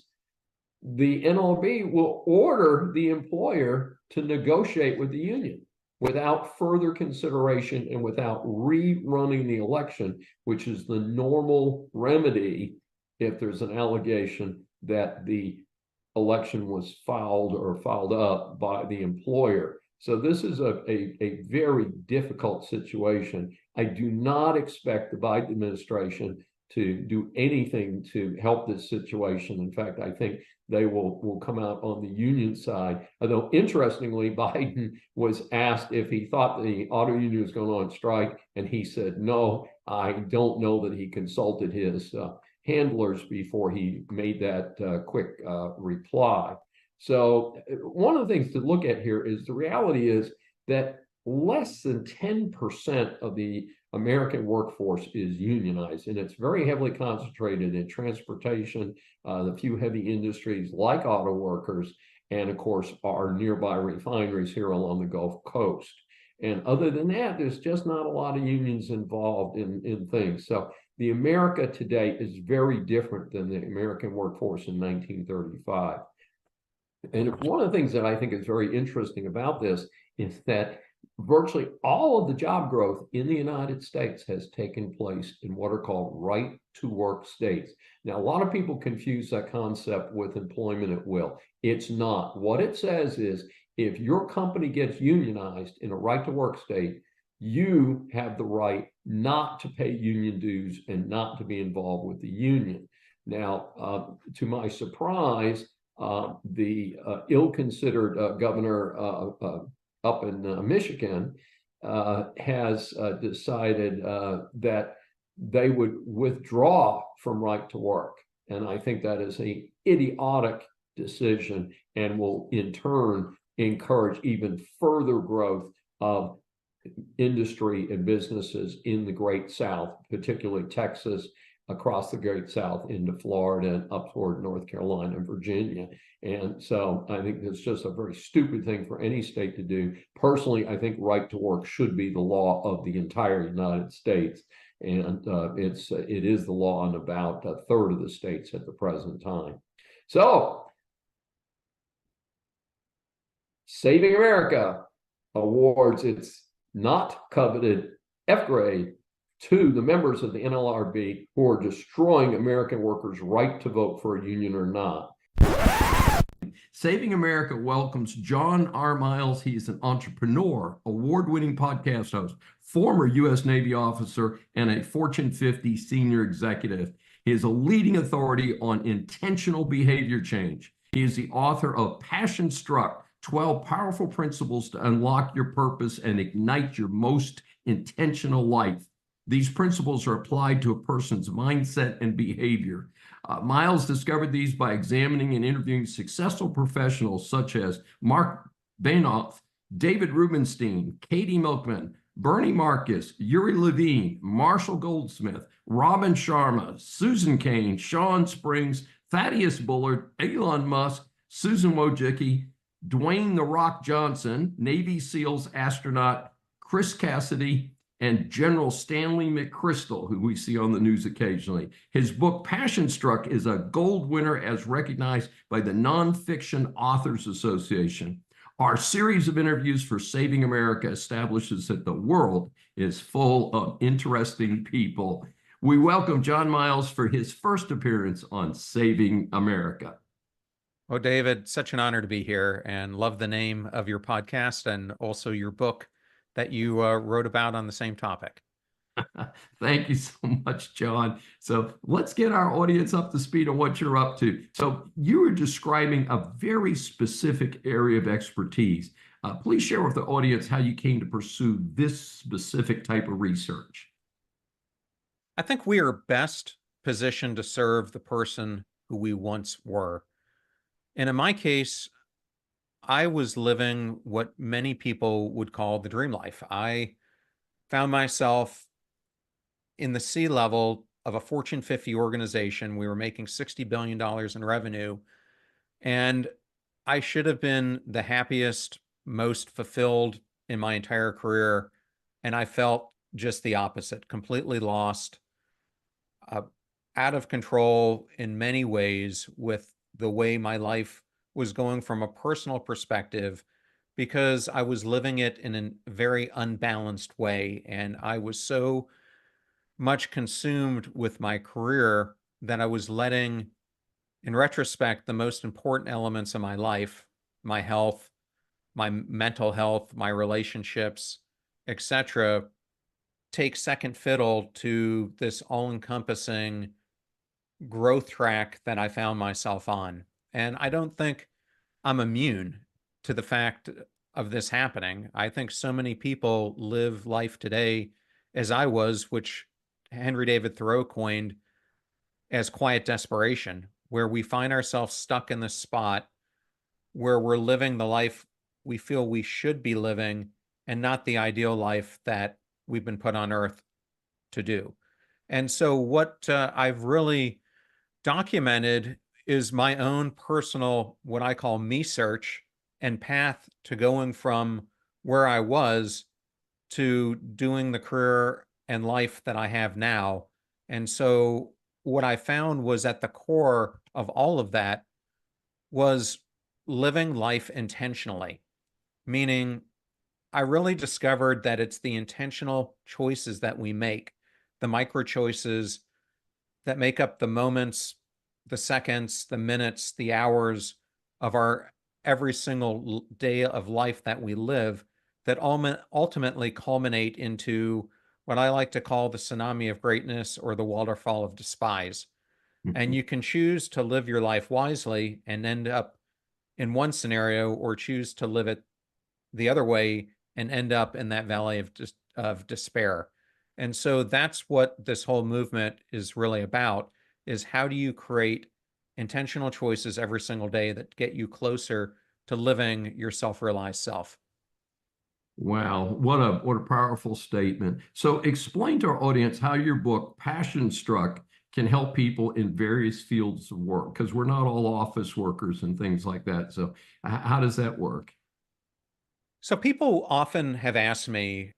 the NLRB will order the employer to negotiate with the union without further consideration and without rerunning the election, which is the normal remedy if there's an allegation that the election was filed up by the employer. So this is a very difficult situation. I do not expect the Biden administration to do anything to help this situation. In fact, I think they will come out on the union side. Although, interestingly, Biden was asked if he thought the auto union was going on strike, and he said, no, I don't know that he consulted his handlers before he made that quick reply. So one of the things to look at here is the reality is that less than 10% of the American workforce is unionized, and it's very heavily concentrated in transportation, the few heavy industries like auto workers, and of course our nearby refineries here along the Gulf Coast. And other than that, there's just not a lot of unions involved in things. So the America today is very different than the American workforce in 1935. And one of the things that I think is very interesting about this is that virtually all of the job growth in the United States has taken place in what are called right to work states. Now, a lot of people confuse that concept with employment at will. It's not. What it says is if your company gets unionized in a right to work state, you have the right not to pay union dues and not to be involved with the union. Now, to my surprise, the ill-considered governor up in Michigan has decided that they would withdraw from right to work. And I think that is an idiotic decision and will in turn encourage even further growth of industry and businesses in the Great South, particularly Texas, across the Great South into Florida and up toward North Carolina and Virginia. And so I think it's just a very stupid thing for any state to do. Personally, I think right to work should be the law of the entire United States. And it is the law in about a third of the states at the present time. So, Saving America awards its not coveted F grade to the members of the NLRB who are destroying American workers' right to vote for a union or not. Saving America welcomes John R. Miles. He's an entrepreneur, award-winning podcast host, former U.S. Navy officer, and a Fortune 50 senior executive. He is a leading authority on intentional behavior change. He is the author of Passion Struck, 12 Powerful Principles to Unlock Your Purpose and Ignite Your Most Intentional Life. These principles are applied to a person's mindset and behavior. Miles discovered these by examining and interviewing successful professionals such as Mark Bainoff, David Rubenstein, Katie Milkman, Bernie Marcus, Yuri Levine, Marshall Goldsmith, Robin Sharma, Susan Cain, Sean Springs, Thaddeus Bullard, Elon Musk, Susan Wojcicki, Dwayne "The Rock" Johnson, Navy SEALs astronaut Chris Cassidy, and General Stanley McChrystal, who we see on the news occasionally. His book, Passion Struck, is a gold winner as recognized by the Nonfiction Authors Association. Our series of interviews for Saving America establishes that the world is full of interesting people. We welcome John Miles for his first appearance on Saving America. Oh, David, such an honor to be here and love the name of your podcast and also your book that you wrote about on the same topic. Thank you so much, John. So let's get our audience up to speed on what you're up to. So you were describing a very specific area of expertise. Please share with the audience how you came to pursue this specific type of research. I think we are best positioned to serve the person who we once were. And in my case, I was living what many people would call the dream life. I found myself in the C-level of a Fortune 50 organization. We were making $60 billion in revenue, and I should have been the happiest, most fulfilled in my entire career. And I felt just the opposite, completely lost, out of control in many ways with the way my life was going from a personal perspective, because I was living it in a very unbalanced way. And I was so much consumed with my career that I was letting in retrospect, the most important elements of my life, my health, my mental health, my relationships, etc., take second fiddle to this all-encompassing growth track that I found myself on. And I don't think I'm immune to the fact of this happening. I think so many people live life today as I was, which Henry David Thoreau coined as quiet desperation, where we find ourselves stuck in this spot where we're living the life we feel we should be living and not the ideal life that we've been put on earth to do. And so what I've really documented is my own personal, what I call me search and path to going from where I was to doing the career and life that I have now. And so what I found was at the core of all of that was living life intentionally, meaning I really discovered that it's the intentional choices that we make, the micro choices that make up the moments, the seconds, the minutes, the hours of our every single day of life that we live that ultimately culminate into what I like to call the tsunami of greatness or the waterfall of despise. And you can choose to live your life wisely and end up in one scenario, or choose to live it the other way and end up in that valley of despair. And so that's what this whole movement is really about, is how do you create intentional choices every single day that get you closer to living your self-realized self. Wow, what a powerful statement. So explain to our audience how your book, Passion Struck, can help people in various fields of work, because we're not all office workers and things like that. So how does that work? So people often have asked me,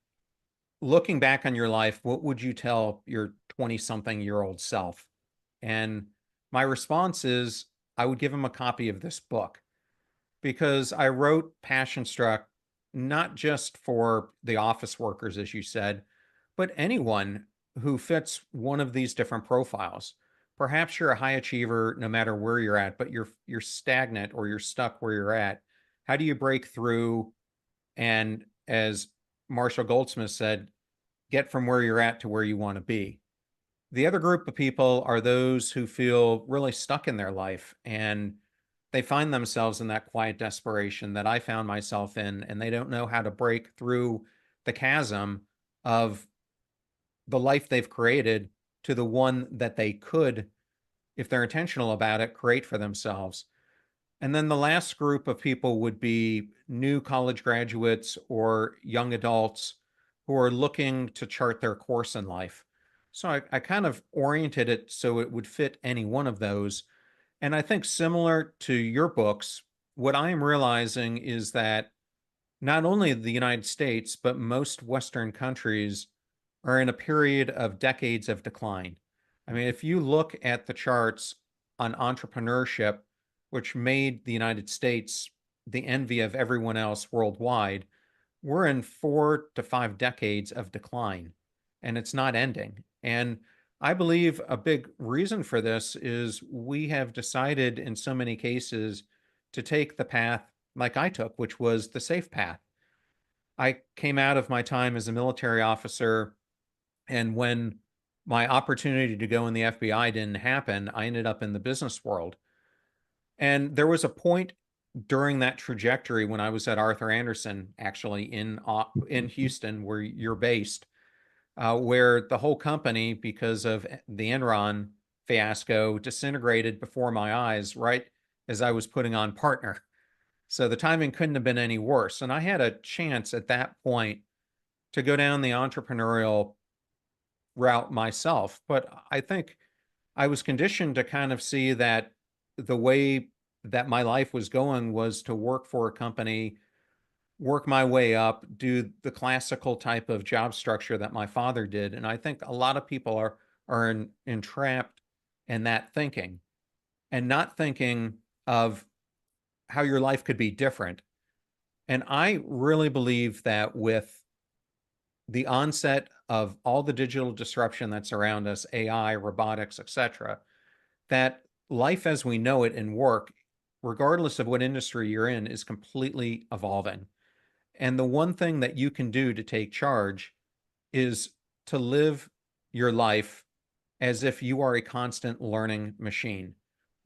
looking back on your life, what would you tell your 20-something-year-old self? And my response is, I would give them a copy of this book, because I wrote Passion Struck not just for the office workers, as you said, but anyone who fits one of these different profiles. Perhaps you're a high achiever no matter where you're at, but you're stagnant or you're stuck where you're at. How do you break through and, as Marshall Goldsmith said, get from where you're at to where you want to be? The other group of people are those who feel really stuck in their life, and they find themselves in that quiet desperation that I found myself in, and they don't know how to break through the chasm of the life they've created to the one that they could, if they're intentional about it, create for themselves. And then the last group of people would be new college graduates or young adults who are looking to chart their course in life. So I kind of oriented it so it would fit any one of those. And I think, similar to your books, what I am realizing is that not only the United States, but most Western countries are in a period of decades of decline. I mean, if you look at the charts on entrepreneurship, which made the United States the envy of everyone else worldwide, we're in 4 to 5 decades of decline, and it's not ending. And I believe a big reason for this is we have decided in so many cases to take the path like I took, which was the safe path. I came out of my time as a military officer, and when my opportunity to go in the FBI didn't happen, I ended up in the business world. And there was a point during that trajectory when I was at Arthur Andersen, actually in Houston, where you're based, where the whole company, because of the Enron fiasco, disintegrated before my eyes, right as I was putting on partner. So the timing couldn't have been any worse. And I had a chance at that point to go down the entrepreneurial route myself. But I think I was conditioned to kind of see that the way that my life was going was to work for a company, work my way up, do the classical type of job structure that my father did. And I think a lot of people are entrapped in that thinking, and not thinking of how your life could be different. And I really believe that with the onset of all the digital disruption that's around us, AI, robotics, etc., that life as we know it in work, regardless of what industry you're in, is completely evolving. And the one thing that you can do to take charge is to live your life as if you are a constant learning machine.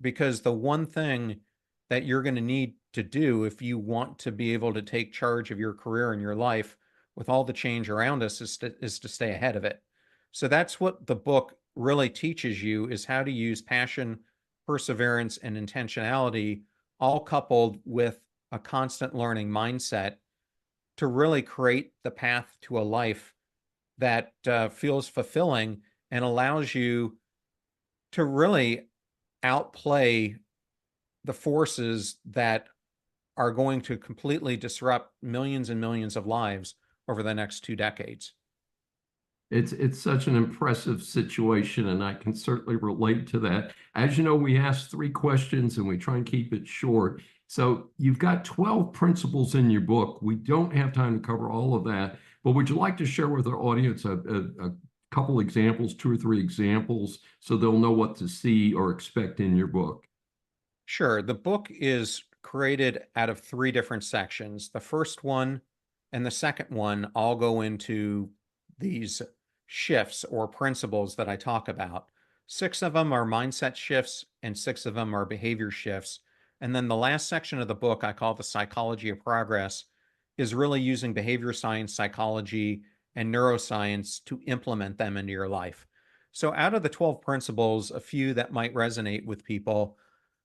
Because the one thing that you're going to need to do if you want to be able to take charge of your career and your life with all the change around us is to stay ahead of it. So that's what the book really teaches you, is how to use passion, perseverance, and intentionality, all coupled with a constant learning mindset, to really create the path to a life that feels fulfilling and allows you to really outplay the forces that are going to completely disrupt millions and millions of lives over the next 2 decades. It's such an impressive situation, and I can certainly relate to that. As you know, we ask 3 questions and we try and keep it short. So you've got 12 principles in your book. We don't have time to cover all of that, but would you like to share with our audience a couple examples, 2 or 3 examples, so they'll know what to see or expect in your book? Sure. The book is created out of 3 different sections. The first one and the second one all go into these shifts or principles that I talk about. 6 of them are mindset shifts and 6 of them are behavior shifts. And then the last section of the book I call the psychology of progress, is really using behavior science, psychology, and neuroscience to implement them into your life. So out of the 12 principles, a few that might resonate with people.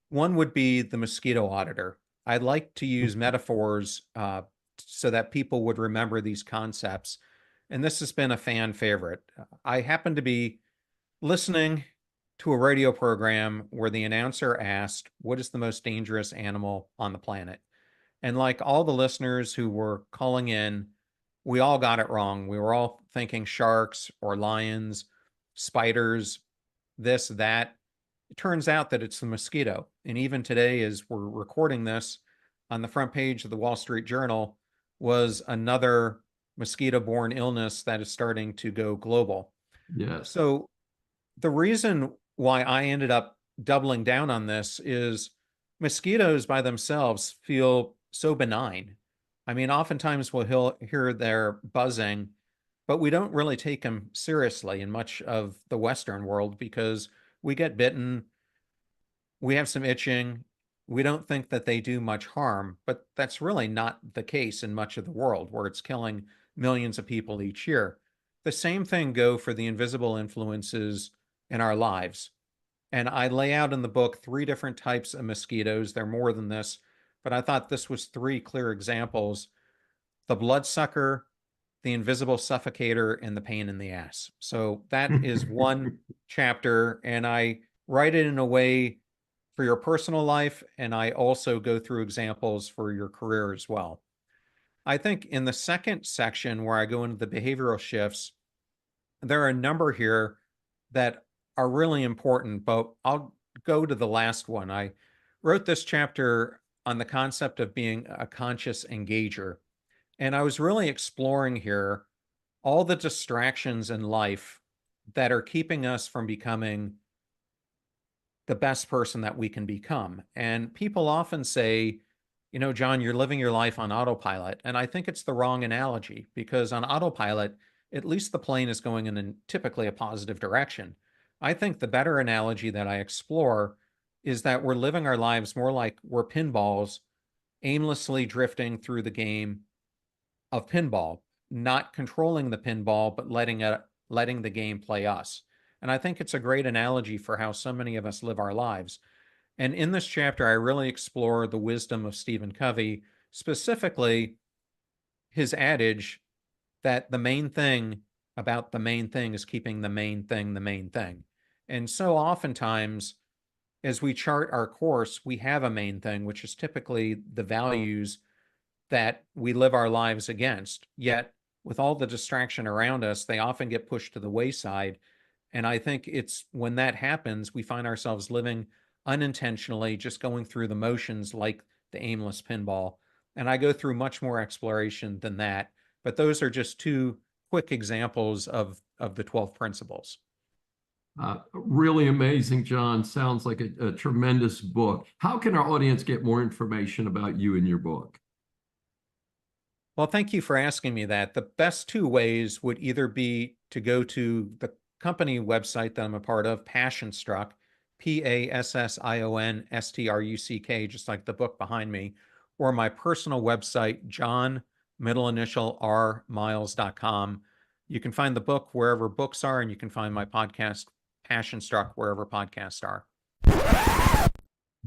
One would be the mosquito auditor. I like to use metaphors so that people would remember these concepts. And this has been a fan favorite. I happen to be listening to a radio program where the announcer asked, "What is the most dangerous animal on the planet?" And like all the listeners who were calling in, we all got it wrong. We were all thinking sharks or lions, spiders, this, that. It turns out that it's the mosquito. And even today, as we're recording this, on the front page of the Wall Street Journal was another mosquito-borne illness that is starting to go global. Yes. So the reason why I ended up doubling down on this is mosquitoes by themselves feel so benign. I mean, oftentimes we'll hear their buzzing, but we don't really take them seriously in much of the Western world because we get bitten, we have some itching, we don't think that they do much harm, but that's really not the case in much of the world where it's killing millions of people each year. The same thing go for the invisible influences in our lives. And I lay out in the book 3 different types of mosquitoes. They're more than this, but I thought this was 3 clear examples: the bloodsucker, the invisible suffocator, and the pain in the ass. So that is one chapter, and I write it in a way for your personal life, and I also go through examples for your career as well. I think in the second section, where I go into the behavioral shifts, there are a number here that are really important, but I'll go to the last one. I wrote this chapter on the concept of being a conscious engager. And I was really exploring here all the distractions in life that are keeping us from becoming the best person that we can become. And people often say, you know, John, you're living your life on autopilot. And I think it's the wrong analogy, because on autopilot, at least the plane is going in typically a positive direction. I think the better analogy that I explore is that we're living our lives more like we're pinballs aimlessly drifting through the game of pinball, not controlling the pinball, but letting the game play us. And I think it's a great analogy for how so many of us live our lives. And in this chapter, I really explore the wisdom of Stephen Covey, specifically his adage that the main thing about the main thing is keeping the main thing the main thing. And so oftentimes, as we chart our course, we have a main thing, which is typically the values that we live our lives against. Yet, with all the distraction around us, they often get pushed to the wayside. And I think it's when that happens, we find ourselves living unintentionally, just going through the motions like the aimless pinball. And I go through much more exploration than that. But those are just 2 quick examples of the 12 principles. Really amazing, John. Sounds like a tremendous book. How can our audience get more information about you and your book? Well, thank you for asking me that. The best two ways would either be to go to the company website that I'm a part of, Passionstruck, PASSIONSTRUCK, just like the book behind me, or my personal website, John, middle initial R, Miles.com. You can find the book wherever books are, and you can find my podcast, Passionstruck, wherever podcasts are.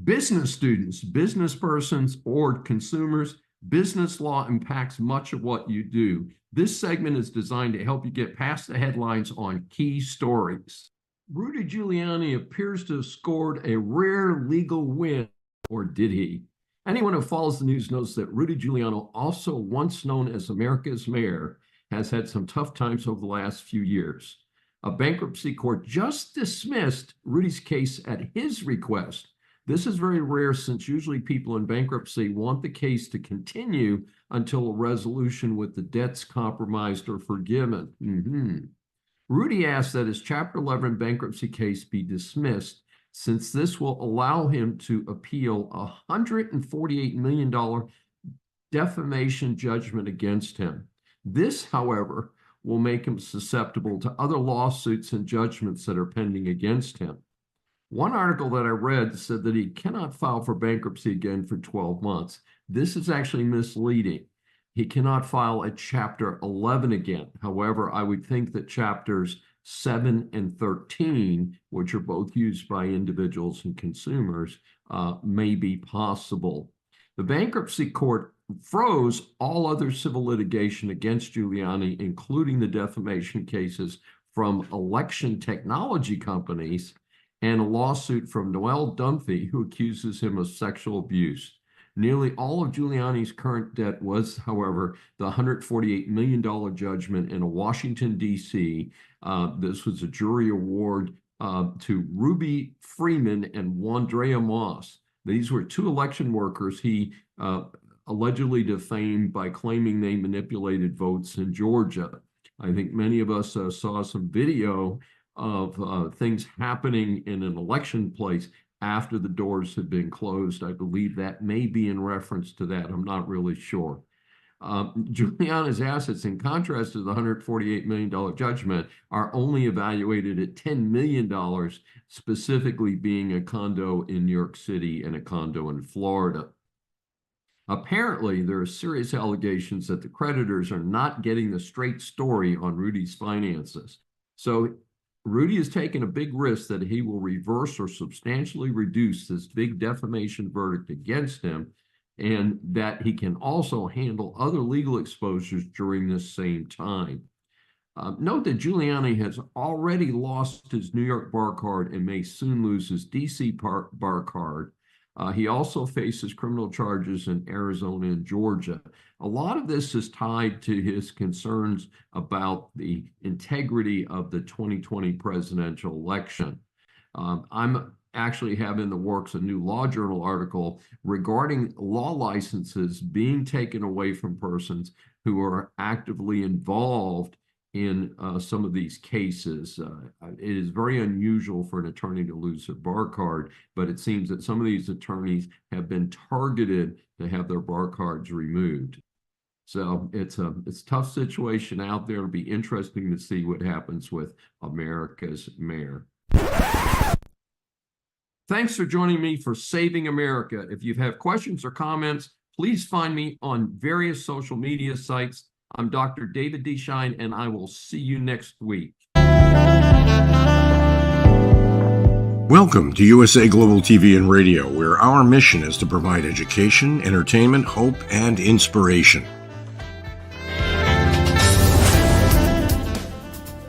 Business students, business persons, or consumers, business law impacts much of what you do. This segment is designed to help you get past the headlines on key stories. Rudy Giuliani appears to have scored a rare legal win, or did he? Anyone who follows the news knows that Rudy Giuliani, also once known as America's mayor, has had some tough times over the last few years. A bankruptcy court just dismissed Rudy's case at his request. This is very rare, since usually people in bankruptcy want the case to continue until a resolution with the debts compromised or forgiven. Rudy asked that his Chapter 11 bankruptcy case be dismissed, since this will allow him to appeal a $148 million defamation judgment against him. This, however, will make him susceptible to other lawsuits and judgments that are pending against him. One article that I read said that he cannot file for bankruptcy again for 12 months. This is actually misleading. He cannot file a Chapter 11 again. However, I would think that Chapters 7 and 13, which are both used by individuals and consumers, may be possible. The bankruptcy court froze all other civil litigation against Giuliani, including the defamation cases from election technology companies and a lawsuit from Noel Dunphy, who accuses him of sexual abuse. Nearly all of Giuliani's current debt was, however, the $148 million judgment in Washington, D.C. This was a jury award to Ruby Freeman and Wandrea Moss. These were two election workers he allegedly defamed by claiming they manipulated votes in Georgia. I think many of us saw some video of things happening in an election place after the doors had been closed. I believe that may be in reference to that. I'm not really sure. Giuliani's assets, in contrast to the $148 million judgment, are only evaluated at $10 million, specifically being a condo in New York City and a condo in Florida. Apparently, there are serious allegations that the creditors are not getting the straight story on Rudy's finances. So Rudy has taken a big risk that he will reverse or substantially reduce this big defamation verdict against him, and that he can also handle other legal exposures during this same time. Note that Giuliani has already lost his New York bar card and may soon lose his DC bar card. He also faces criminal charges in Arizona and Georgia. A lot of this is tied to his concerns about the integrity of the 2020 presidential election. I'm actually have in the works a new law journal article regarding law licenses being taken away from persons who are actively involved in some of these cases. It is very unusual for an attorney to lose their bar card, but it seems that some of these attorneys have been targeted to have their bar cards removed. So it's a tough situation out there. It'll be interesting to see what happens with America's mayor. Thanks for joining me for Saving America. If you have questions or comments, please find me on various social media sites. I'm Dr. David D. Schein, and I will see you next week. Welcome to USA Global TV and Radio, where our mission is to provide education, entertainment, hope, and inspiration.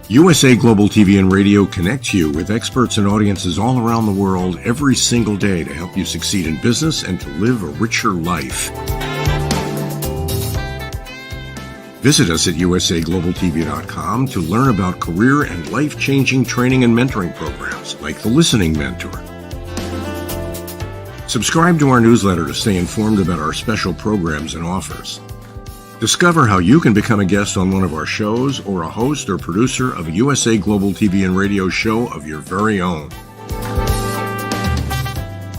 USA Global TV and Radio connects you with experts and audiences all around the world every single day to help you succeed in business and to live a richer life. Visit us at usaglobaltv.com to learn about career and life-changing training and mentoring programs like the Listening Mentor. Subscribe to our newsletter to stay informed about our special programs and offers. Discover how you can become a guest on one of our shows or a host or producer of a USA Global TV and radio show of your very own.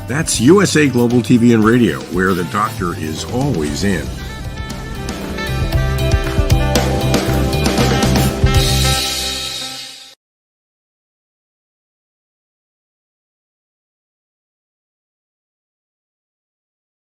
That's USA Global TV and Radio, where the doctor is always in.